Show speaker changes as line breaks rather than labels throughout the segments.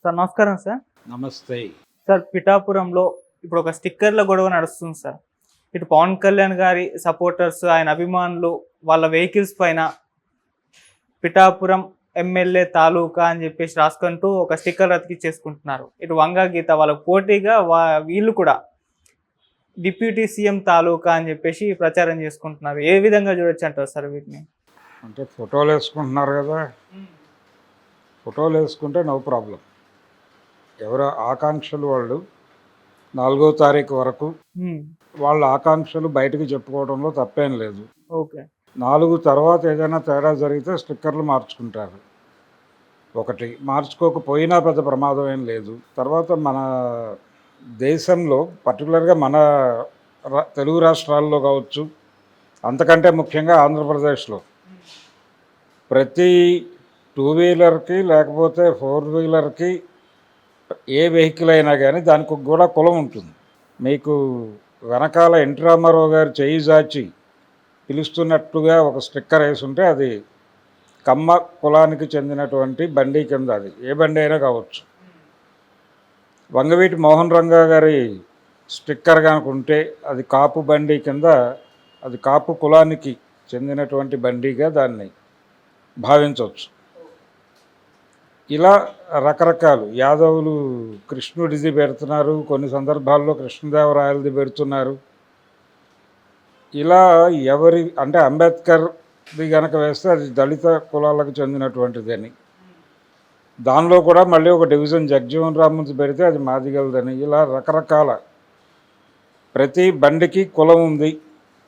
Sir నమస్కారం sir.
నమస్తే.
Sir పిఠాపురంలో ఇప్పుడు ఒక స్టిక్కర్ల గొడవ నడుస్తుంది సార్. ఇటు పవన్ కళ్యాణ్ గారి సపోర్టర్స్, ఆయన అభిమానులు వాళ్ళ వెహికల్స్ పైన పిఠాపురం ఎమ్మెల్యే తాలూకా అని చెప్పేసి రాసుకుంటూ ఒక స్టిక్కర్ అతికిచ్చేసుకుంటున్నారు. ఇటు వంగా గీత వాళ్ళకు పోటీగా వీళ్ళు కూడా డిప్యూటీ సీఎం తాలూకా అని చెప్పేసి ప్రచారం చేసుకుంటున్నారు. ఏ విధంగా చూడొచ్చు అంటారు సార్ వీటిని?
అంటే ఫోటోలు వేసుకుంటున్నారు కదా, ఫోటోలు వేసుకుంటే నో ప్రాబ్లం. ఎవరు ఆకాంక్షలు వాళ్ళు 4వ తారీఖు వరకు వాళ్ళ ఆకాంక్షలు బయటకు చెప్పుకోవడంలో తప్పేం లేదు.
ఓకే.
4 తర్వాత ఏదైనా తేడా జరిగితే స్టిక్కర్లు మార్చుకుంటారు. ఒకటి మార్చుకోకపోయినా పెద్ద ప్రమాదం ఏం లేదు. తర్వాత మన దేశంలో పర్టికులర్గా మన తెలుగు రాష్ట్రాల్లో కావచ్చు, అంతకంటే ముఖ్యంగా ఆంధ్రప్రదేశ్లో ప్రతి 2 వీలర్కి లేకపోతే 4 వీలర్కి ఏ వెహికల్ అయినా కానీ దానికి కూడా కులం ఉంటుంది. మీకు వెనకాల ఎన్టీ రామారావు గారు చేయి జాచి పిలుస్తున్నట్టుగా ఒక స్టిక్కర్ వేసి ఉంటే అది కమ్మ కులానికి చెందినటువంటి బండి కింద, అది ఏ బండి అయినా కావచ్చు. వంగవీటి మోహన్ రంగా గారి స్టిక్కర్ కనుక ఉంటే అది కాపు బండి కింద, అది కాపు కులానికి చెందినటువంటి బండిగా దాన్ని భావించవచ్చు. ఇలా రకరకాలు యాదవులు కృష్ణుడిది పెడుతున్నారు, కొన్ని సందర్భాల్లో కృష్ణదేవరాయలది పెడుతున్నారు. ఇలా ఎవరి అంటే అంబేద్కర్ది కనుక వేస్తే అది దళిత కులాలకు చెందినటువంటిదని, దానిలో కూడా మళ్ళీ ఒక డివిజన్ జగజీవన్ రామ్ది పెడితే అది మాదిగలదని, ఇలా రకరకాల ప్రతి బండికి కులం ఉంది.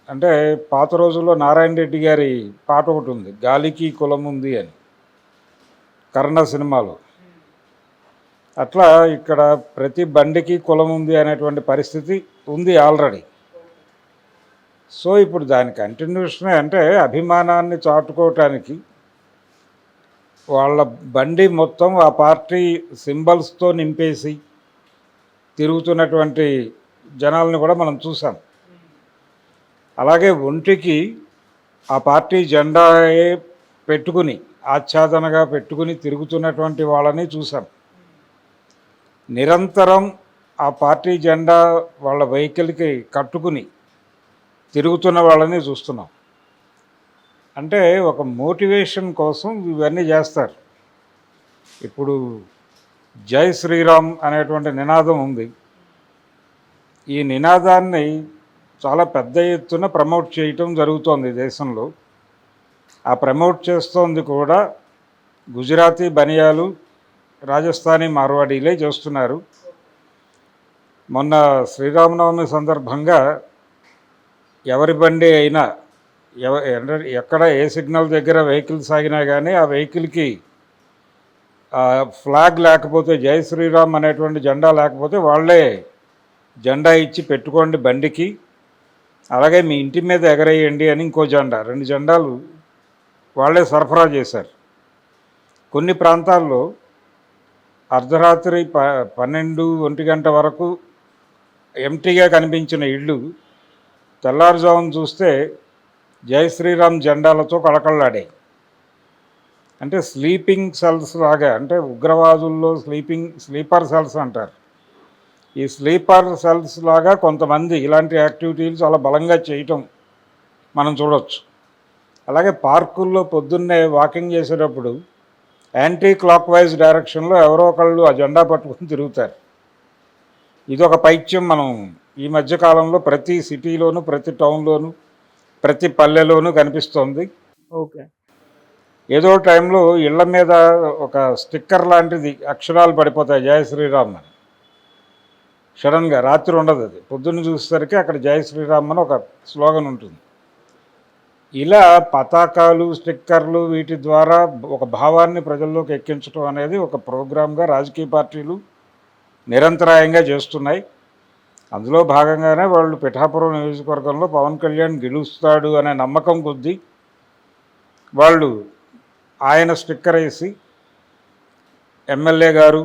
అంటే పాత రోజుల్లో నారాయణ రెడ్డి గారి పాట ఒకటి ఉంది, గాలికి కులం ఉంది అని, కర్ణ సినిమాలో. అట్లా ఇక్కడ ప్రతి బండికి కులం ఉంది అనేటువంటి పరిస్థితి ఉంది ఆల్రెడీ. సో ఇప్పుడు దాని కంటిన్యూషన్ అంటే అభిమానాన్ని చాటుకోవటానికి వాళ్ళ బండి మొత్తం ఆ పార్టీ సింబల్స్తో నింపేసి తిరుగుతున్నటువంటి జనాలను కూడా మనం చూసాం. అలాగే ఒంటికి ఆ పార్టీ జెండాయే పెట్టుకుని ఆచ్ఛాదనగా పెట్టుకుని తిరుగుతున్నటువంటి వాళ్ళని చూసాం. నిరంతరం ఆ పార్టీ జెండా వాళ్ళ వెహికల్కి కట్టుకుని తిరుగుతున్న వాళ్ళని చూస్తున్నాం. అంటే ఒక మోటివేషన్ కోసం ఇవన్నీ చేస్తారు. ఇప్పుడు జై శ్రీరామ్ అనేటువంటి నినాదం ఉంది. ఈ నినాదాన్ని చాలా పెద్ద ఎత్తున ప్రమోట్ చేయటం జరుగుతోంది దేశంలో. ఆ ప్రమోట్ చేస్తోంది కూడా గుజరాతీ బనియాలు, రాజస్థానీ మార్వాడీలే చేస్తున్నారు. మొన్న శ్రీరామనవమి సందర్భంగా ఎవరి బండి అయినా ఎక్కడ ఏ సిగ్నల్ దగ్గర వెహికల్స్ ఆగినా కానీ ఆ వెహికల్కి ఫ్లాగ్ లేకపోతే, జై శ్రీరామ్ అనేటువంటి జెండా లేకపోతే వాళ్ళే జెండా ఇచ్చి పెట్టుకోండి బండికి, అలాగే మీ ఇంటి మీద ఎగరేయండి అని ఇంకో జెండా, 2 జెండాలు వాళ్ళే సరఫరా చేశారు. కొన్ని ప్రాంతాల్లో అర్ధరాత్రి 12-1 గంట వరకు ఎంటీగా కనిపించిన ఇళ్ళు తెల్లారుజామున చూస్తే జై శ్రీరామ్ జెండాలతో కళకళలాడాయి. అంటే స్లీపింగ్ సెల్స్ లాగా, అంటే ఉగ్రవాదుల్లో స్లీపర్ సెల్స్ అంటారు. ఈ స్లీపర్ సెల్స్ లాగా కొంతమంది ఇలాంటి యాక్టివిటీలు చాలా బలంగా చేయటం మనం చూడవచ్చు. అలాగే పార్కుల్లో పొద్దున్నే వాకింగ్ చేసేటప్పుడు యాంటీ క్లాక్ వైజ్ డైరెక్షన్లో ఎవరో ఒకళ్ళు ఆ జెండా పట్టుకుని తిరుగుతారు. ఇదొక పైత్యం మనం ఈ మధ్యకాలంలో ప్రతి సిటీలోనూ, ప్రతి టౌన్లోనూ, ప్రతి పల్లెలోనూ కనిపిస్తోంది.
ఓకే.
ఏదో టైంలో ఇళ్ల మీద ఒక స్టిక్కర్ లాంటిది అక్షరాలు పడిపోతాయి జై శ్రీరామ్ అని. సడన్గా రాత్రి ఉండదు, అది పొద్దున్న చూసేసరికి అక్కడ జై శ్రీరామ్ అని ఒక స్లోగన్ ఉంటుంది. ఇలా పతాకాలు, స్టిక్కర్లు వీటి ద్వారా ఒక భావాన్ని ప్రజల్లోకి ఎక్కించడం అనేది ఒక ప్రోగ్రామ్గా రాజకీయ పార్టీలు నిరంతరాయంగా చేస్తున్నాయి. అందులో భాగంగానే వాళ్ళు పిఠాపురం నియోజకవర్గంలో పవన్ కళ్యాణ్ గెలుస్తాడు అనే నమ్మకం కొద్దీ వాళ్ళు ఆయన స్టిక్కర్ వేసి ఎమ్మెల్యే గారు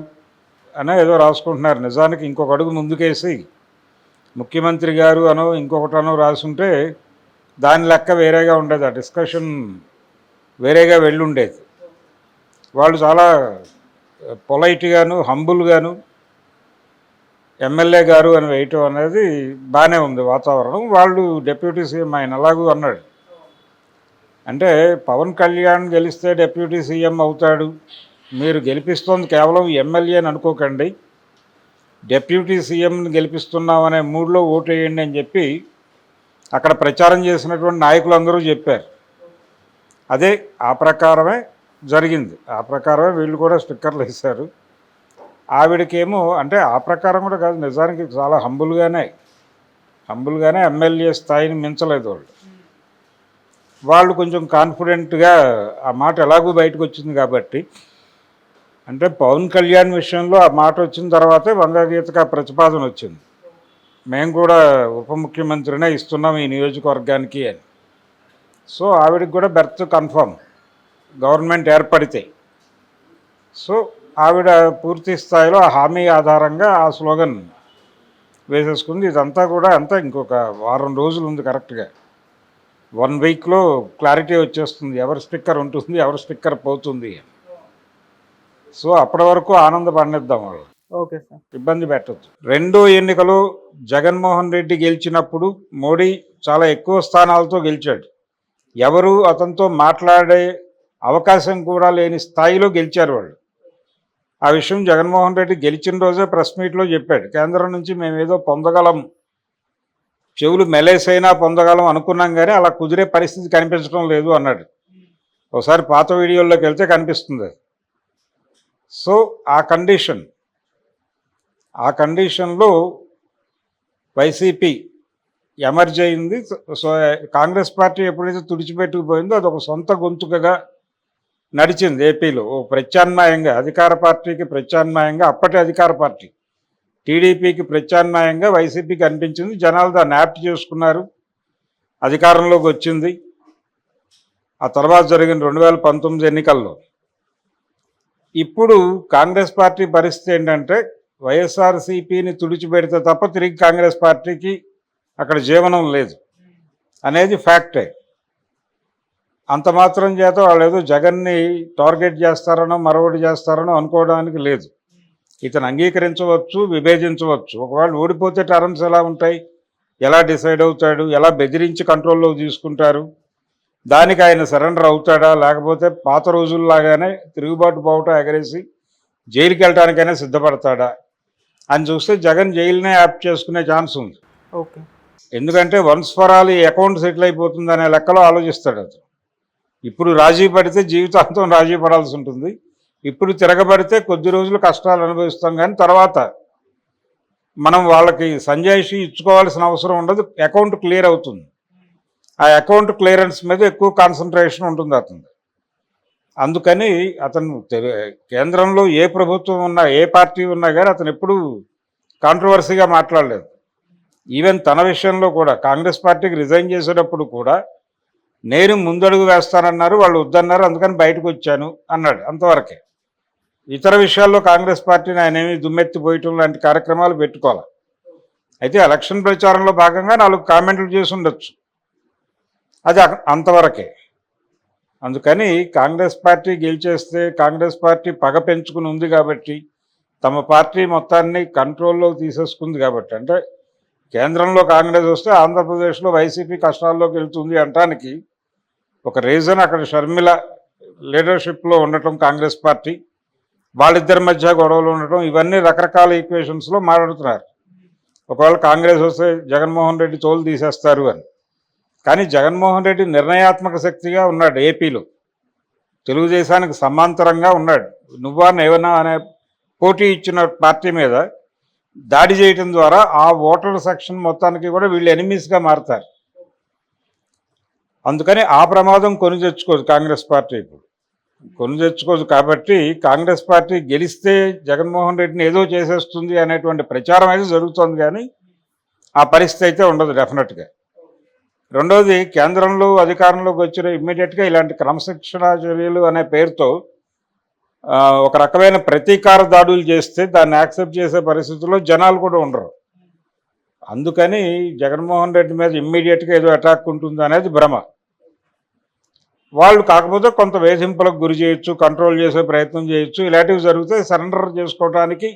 అనే ఏదో రాసుకుంటున్నారు. నిజానికి ఇంకొక అడుగు ముందుకేసి ముఖ్యమంత్రి గారు అనో ఇంకొకటనో రాసుంటే దాని లెక్క వేరేగా ఉండేది, ఆ డిస్కషన్ వేరేగా వెళ్ళుండేది. వాళ్ళు చాలా పొలైట్గాను హంబుల్గాను ఎమ్మెల్యే గారు అని వేయటం అనేది బాగానే ఉంది వాతావరణం. వాళ్ళు డిప్యూటీ సీఎం ఆయన అలాగూ అన్నాడు. అంటే పవన్ కళ్యాణ్ గెలిస్తే డిప్యూటీ సీఎం అవుతాడు, మీరు గెలిపిస్తోంది కేవలం ఎమ్మెల్యే అని అనుకోకండి, డిప్యూటీ సీఎంని గెలిపిస్తున్నామనే మూడ్లో ఓటు వేయండి అని చెప్పి అక్కడ ప్రచారం చేసినటువంటి నాయకులందరూ చెప్పారు. అదే ఆ ప్రకారమే జరిగింది. ఆ ప్రకారమే వీళ్ళు కూడా స్టిక్కర్లు వేశారు. ఆవిడకేమో అంటే ఆ ప్రకారం కూడా కాదు, నిజానికి చాలా హంబుల్గానే ఎమ్మెల్యే స్థాయిని మించలేదు వాళ్ళు కొంచెం కాన్ఫిడెంట్గా ఆ మాట ఎలాగూ బయటకు వచ్చింది కాబట్టి. అంటే పవన్ కళ్యాణ్ విషయంలో ఆ మాట వచ్చిన తర్వాతే వంగగీతకు ఆ ప్రతిపాదన వచ్చింది, మేము కూడా ఉప ముఖ్యమంత్రినే ఇస్తున్నాం ఈ నియోజకవర్గానికి అని. సో ఆవిడకి కూడా బెర్త్ కన్ఫర్మ్ గవర్నమెంట్ ఏర్పడితే. సో ఆవిడ పూర్తి స్థాయిలో ఆ హామీ ఆధారంగా ఆ స్లోగన్ వేసేసుకుంది. ఇదంతా కూడా అంతా ఇంకొక వారం రోజులు ఉంది, కరెక్ట్గా 1 వీక్లో క్లారిటీ వచ్చేస్తుంది ఎవరి స్టిక్కర్ ఉంటుంది ఎవరి స్టిక్కర్ పోతుంది అని. సో అప్పటి వరకు ఆనందపడిద్దాం, వాళ్ళు
ఓకే సార్.
ఇబ్బంది పెట్టద్దు. రెండో ఎన్నికలో జగన్మోహన్ రెడ్డి గెలిచినప్పుడు మోడీ చాలా ఎక్కువ స్థానాలతో గెలిచాడు. ఎవరు అతనితో మాట్లాడే అవకాశం కూడా లేని స్థాయిలో గెలిచారు వాళ్ళు. ఆ విషయం జగన్మోహన్ రెడ్డి గెలిచిన రోజే ప్రెస్ మీట్లో చెప్పాడు, కేంద్రం నుంచి మేము ఏదో పొందగలం, చెవులు మెలేసైనా పొందగలం అనుకున్నాం కానీ అలా కుదిరే పరిస్థితి కనిపించడం లేదు అన్నాడు. ఒకసారి పాత వీడియోల్లోకి వెళ్తే కనిపిస్తుంది. సో ఆ కండిషన్లో వైసీపీ ఎమర్జ్ అయింది. సో కాంగ్రెస్ పార్టీ ఎప్పుడైతే తుడిచిపెట్టుకుపోయిందో అది ఒక సొంత గొంతుకగా నడిచింది ఏపీలో. ఓ ప్రత్యామ్నాయంగా అధికార పార్టీకి ప్రత్యామ్నాయంగా, అప్పటి అధికార పార్టీ టీడీపీకి ప్రత్యామ్నాయంగా వైసీపీకి అనిపించింది. జనాలు దాన్ని యాప్ట్ చేసుకున్నారు, అధికారంలోకి వచ్చింది. ఆ తర్వాత జరిగిన 2019 ఎన్నికల్లో. ఇప్పుడు కాంగ్రెస్ పార్టీ పరిస్థితి ఏంటంటే వైఎస్ఆర్సీపీని తుడిచిపెడితే తప్ప తిరిగి కాంగ్రెస్ పార్టీకి అక్కడ జీవనం లేదు అనేది ఫ్యాక్టే. అంత మాత్రం చేత వాళ్ళు ఏదో జగన్ని టార్గెట్ చేస్తారనో మరొకటి చేస్తారనో అనుకోవడానికి లేదు. ఇతను అంగీకరించవచ్చు, విభేదించవచ్చు. ఒకవేళ ఓడిపోతే టర్మ్స్ ఎలా ఉంటాయి, ఎలా డిసైడ్ అవుతాడు, ఎలా బెదిరించి కంట్రోల్లో తీసుకుంటారు, దానికి ఆయన సరెండర్ అవుతాడా, లేకపోతే పాత రోజుల్లాగానే తిరుగుబాటు బావుట ఎగరేసి జైలుకి వెళ్ళడానికైనా సిద్ధపడతాడా అని చూస్తే జగన్ జైలునే యాప్ చేసుకునే ఛాన్స్ ఉంది.
ఓకే.
ఎందుకంటే వన్స్ ఫర్ ఆల్ ఈ అకౌంట్ సెటిల్ అయిపోతుంది అనే లెక్కలో ఆలోచిస్తాడు అతను. ఇప్పుడు రాజీ పడితే జీవితాంతం రాజీ పడాల్సి ఉంటుంది, ఇప్పుడు తిరగబడితే కొద్ది రోజులు కష్టాలు అనుభవిస్తాం, కానీ తర్వాత మనం వాళ్ళకి సంజాయిషి ఇచ్చుకోవాల్సిన అవసరం ఉండదు, అకౌంట్ క్లియర్ అవుతుంది. ఆ అకౌంట్ క్లియరెన్స్ మీద ఎక్కువ కాన్సన్ట్రేషన్ ఉంటుంది అతను. అందుకని అతను కేంద్రంలో ఏ ప్రభుత్వం ఉన్నా ఏ పార్టీ ఉన్నా కానీ అతను ఎప్పుడూ కాంట్రవర్సీగా మాట్లాడలేదు. ఈవెన్ తన విషయంలో కూడా కాంగ్రెస్ పార్టీకి రిజైన్ చేసేటప్పుడు కూడా నేను ముందడుగు వేస్తానన్నారు, వాళ్ళు వద్దన్నారు, అందుకని బయటకు వచ్చాను అన్నాడు, అంతవరకే. ఇతర విషయాల్లో కాంగ్రెస్ పార్టీని ఆయన ఏమీ దుమ్మెత్తిపోయటం లాంటి కార్యక్రమాలు పెట్టుకోవాలి. అయితే ఎలక్షన్ ప్రచారంలో భాగంగా 4 కామెంట్లు చేసి ఉండొచ్చు, అది అంతవరకే. అందుకని కాంగ్రెస్ పార్టీ గెలిచేస్తే కాంగ్రెస్ పార్టీ పగ పెంచుకుని ఉంది కాబట్టి, తమ పార్టీ మొత్తాన్ని కంట్రోల్లో తీసేసుకుంది కాబట్టి, అంటే కేంద్రంలో కాంగ్రెస్ వస్తే ఆంధ్రప్రదేశ్లో వైసీపీ కష్టాల్లోకి వెళ్తుంది అంటానికి ఒక రీజన్ అక్కడ షర్మిల లీడర్షిప్లో ఉండటం, కాంగ్రెస్ పార్టీ వాళ్ళిద్దరి మధ్య గొడవలు ఉండటం, ఇవన్నీ రకరకాల ఈక్వేషన్స్లో మాట్లాడుతున్నారు. ఒకవేళ కాంగ్రెస్ వస్తే జగన్మోహన్ రెడ్డి తోలు తీసేస్తారు అని. కానీ జగన్మోహన్ రెడ్డి నిర్ణయాత్మక శక్తిగా ఉన్నాడు ఏపీలో, తెలుగుదేశానికి సమాంతరంగా ఉన్నాడు. నువ్వా ఏమన్నా అనే పోటీ ఇచ్చిన పార్టీ మీద దాడి చేయటం ద్వారా ఆ ఓటర్ సెక్షన్ మొత్తానికి కూడా వీళ్ళు ఎనిమీస్గా మారుతారు. అందుకని ఆ ప్రమాదం కొని తెచ్చుకోదు కాంగ్రెస్ పార్టీ, ఇప్పుడు కొని తెచ్చుకోదు. కాబట్టి కాంగ్రెస్ పార్టీ గెలిస్తే జగన్మోహన్ రెడ్డిని ఏదో చేసేస్తుంది అనేటువంటి ప్రచారం అయితే జరుగుతుంది, కానీ ఆ పరిస్థితి అయితే ఉండదు డెఫినెట్గా. రెండవది, కేంద్రంలో అధికారంలోకి వచ్చిన ఇమ్మీడియట్గా ఇలాంటి క్రమశిక్షణా చర్యలు అనే పేరుతో ఒక రకమైన ప్రతీకార దాడులు చేస్తే దాన్ని యాక్సెప్ట్ చేసే పరిస్థితుల్లో జనాలు కూడా ఉండరు. అందుకని జగన్మోహన్ రెడ్డి మీద ఇమ్మీడియట్గా ఏదో అటాక్ ఉంటుంది అనేది భ్రమ. వాళ్ళు కాకపోతే కొంత వేధింపులకు గురి చేయొచ్చు, కంట్రోల్ చేసే ప్రయత్నం చేయొచ్చు, ఇలాంటివి జరిగితే సరెండర్ చేసుకోవడానికి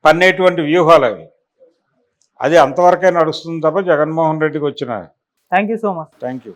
పన్నేటువంటి వ్యూహాలు అవి. అది అంతవరకే నడుస్తుంది తప్ప జగన్మోహన్ రెడ్డికి వచ్చిన.
Thank you so much.
Thank you.